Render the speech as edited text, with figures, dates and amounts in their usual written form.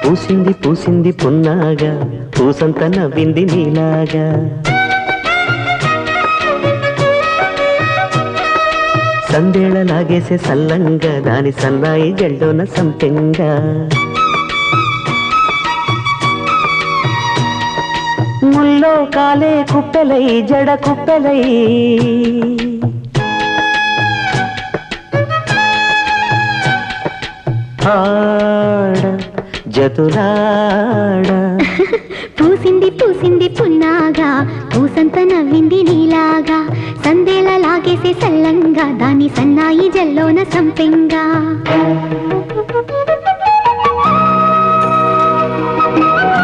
పూసింది పూసింది పున్నాగా పూసంత నవ్వింది నీలాగా సందేళ లాగేసే సల్లంగా దాని సన్నాయి జల్లోన సంపెంగా ముల్లో కాలే కుప్పెలై జడ కుప్పెలై ఆడ జతులాడ పూసింది పూసింది పున్నాగా పూసంత నవ్వింది నీలాగా సందేల లాగేసే సల్లంగా దాని సన్నాయి జల్లోన సంపెంగా